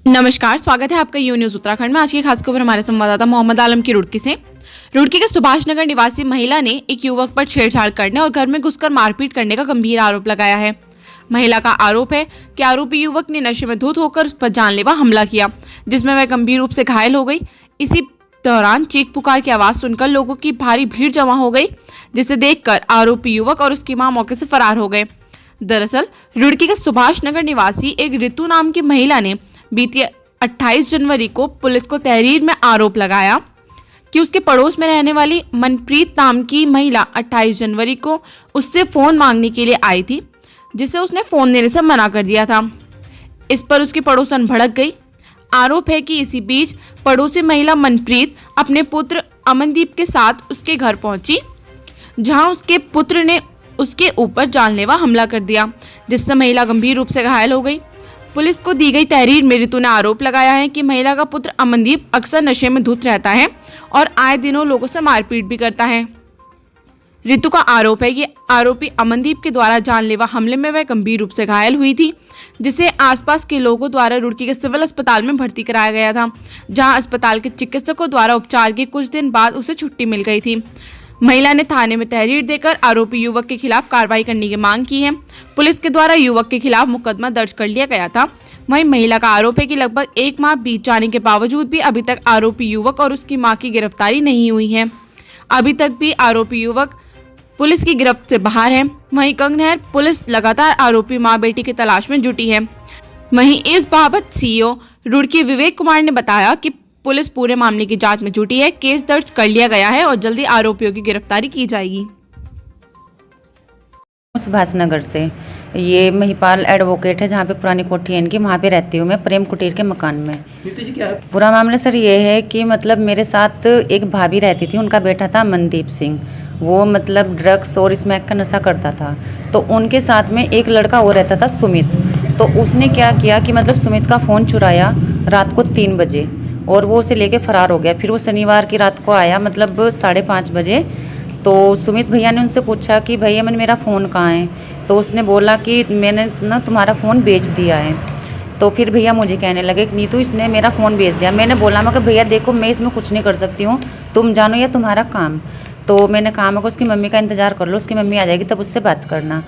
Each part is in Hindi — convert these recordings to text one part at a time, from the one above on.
नमस्कार, स्वागत है आपका यू न्यूज उत्तराखंड में। आज की खास खबर हमारे संवाददाता मोहम्मद आलम की रुड़की से। रुड़की के सुभाष नगर निवासी महिला ने एक युवक पर छेड़छाड़ करने और घर में घुसकर मारपीट करने का गंभीर आरोप लगाया है। महिला का आरोप है कि आरोपी युवक ने नशे में धुत होकर उस पर जानलेवा हमला किया, जिसमें वह गंभीर रूप से घायल हो गई। इसी दौरान चीख पुकार की आवाज सुनकर लोगों की भारी भीड़ जमा हो गई, जिसे देखकर आरोपी युवक और उसकी मां मौके से फरार हो गए। दरअसल रुड़की के सुभाष नगर निवासी एक ऋतु नाम की महिला ने बीती 28 जनवरी को पुलिस को तहरीर में आरोप लगाया कि उसके पड़ोस में रहने वाली मनप्रीत नाम की महिला 28 जनवरी को उससे फोन मांगने के लिए आई थी, जिसे उसने फोन देने से मना कर दिया था। इस पर उसकी पड़ोसन भड़क गई। आरोप है कि इसी बीच पड़ोसी महिला मनप्रीत अपने पुत्र अमनदीप के साथ उसके घर पहुंची, जहां उसके पुत्र ने उसके ऊपर जानलेवा हमला कर दिया, जिससे महिला गंभीर रूप से घायल हो गई। पुलिस को दी गई तहरीर में ऋतु ने आरोप लगाया है कि महिला का पुत्र अमनदीप अक्सर नशे में धुत रहता है और आए दिनों लोगों से मारपीट भी करता है। ऋतु का आरोप है कि आरोपी अमनदीप के द्वारा जानलेवा हमले में वह गंभीर रूप से घायल हुई थी, जिसे आसपास के लोगों द्वारा रुड़की के सिविल अस्पताल में भर्ती कराया गया था, जहां अस्पताल के चिकित्सकों द्वारा उपचार के कुछ दिन बाद उसे छुट्टी मिल गई थी। महिला ने थाने में तहरीर देकर आरोपी युवक के खिलाफ कार्रवाई करने की मांग की है। पुलिस के द्वारा युवक के खिलाफ मुकदमा दर्ज कर लिया गया था। वहीं महिला का आरोप है कि लगभग 1 माह बीत जाने के बावजूद भी अभी तक आरोपी युवक और उसकी मां की गिरफ्तारी नहीं हुई है। अभी तक भी आरोपी युवक पुलिस की गिरफ्त से बाहर है। वहीं कंगनहर पुलिस लगातार आरोपी मां बेटी की तलाश में जुटी है। वहीं इस बाबत सीईओ रुड़की विवेक कुमार ने बताया कि पुलिस पूरे मामले की जांच में जुटी है। केस दर्ज कर लिया गया है और जल्दी आरोपियों की गिरफ्तारी की जाएगी। सुभाष नगर से ये महिपाल एडवोकेट है, जहाँ पे पुरानी कोठी है इनकी, वहाँ पे रहती हूँ मैं, प्रेम कुटीर के मकान में। पूरा मामला सर ये है कि मतलब मेरे साथ एक भाभी रहती थी, उनका बेटा था मनदीप सिंह। वो मतलब ड्रग्स और स्मैक का नशा करता था। तो उनके साथ में एक लड़का और रहता था सुमित। तो उसने क्या किया कि मतलब सुमित का फ़ोन चुराया रात को 3 बजे और वो उसे लेके फरार हो गया। फिर वो शनिवार की रात को आया, मतलब 5:30 बजे। तो सुमित भैया ने उनसे पूछा कि भैया मेरा फ़ोन कहाँ है। तो उसने बोला कि मैंने ना तुम्हारा फ़ोन बेच दिया है। तो फिर भैया मुझे कहने लगे कि नीतू इसने मेरा फ़ोन बेच दिया। मैंने बोला मैं कि भैया देखो मैं इसमें कुछ नहीं कर सकती हूँ, तुम जानो या तुम्हारा काम। तो मैंने कहा मैं उसकी मम्मी का इंतज़ार कर लो, उसकी मम्मी आ जाएगी तब उससे बात करना।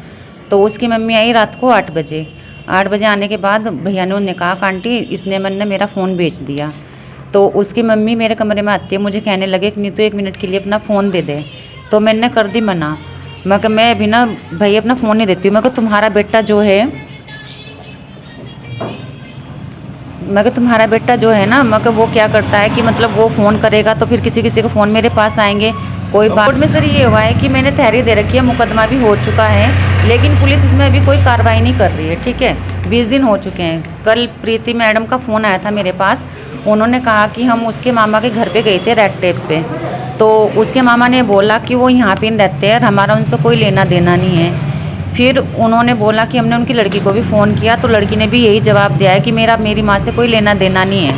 तो उसकी मम्मी आई रात को 8 बजे। 8 बजे आने के बाद भैया ने उन्हें कहा आंटी इसने मैंने मेरा फ़ोन बेच दिया। तो उसकी मम्मी मेरे कमरे में आती है, मुझे कहने लगे कि नीतू 1 मिनट के लिए अपना फ़ोन दे दे। तो मैंने कर दी मना। मैं कि मैं अभी ना भाई अपना फ़ोन नहीं देती हूँ। मैं कि तुम्हारा बेटा जो है ना, मैं कि वो क्या करता है कि मतलब वो फ़ोन करेगा तो फिर किसी किसी के फ़ोन मेरे पास आएंगे। कोई बात में सर ये हुआ है कि मैंने तहरीर दे रखी है, मुकदमा भी हो चुका है, लेकिन पुलिस इसमें अभी कोई कार्रवाई नहीं कर रही है। ठीक है, 20 दिन हो चुके हैं। कल प्रीति मैडम का फ़ोन आया था मेरे पास। उन्होंने कहा कि हम उसके मामा के घर पे गए थे रेड टेप पे। तो उसके मामा ने बोला कि वो यहाँ पे रहते हैं, हमारा उनसे कोई लेना देना नहीं है। फिर उन्होंने बोला कि हमने उनकी लड़की को भी फ़ोन किया, तो लड़की ने भी यही जवाब दिया है कि मेरी माँ से कोई लेना देना नहीं है।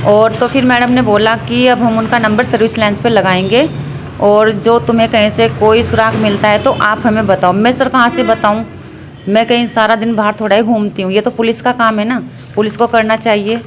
और तो फिर मैडम ने बोला कि अब हम उनका नंबर सर्विस लाइन्स पे लगाएंगे और जो तुम्हें कहीं से कोई सुराग मिलता है तो आप हमें बताओ। मैं सर कहाँ से बताऊँ, मैं कहीं सारा दिन बाहर थोड़ा ही घूमती हूँ, ये तो पुलिस का काम है ना, पुलिस को करना चाहिए।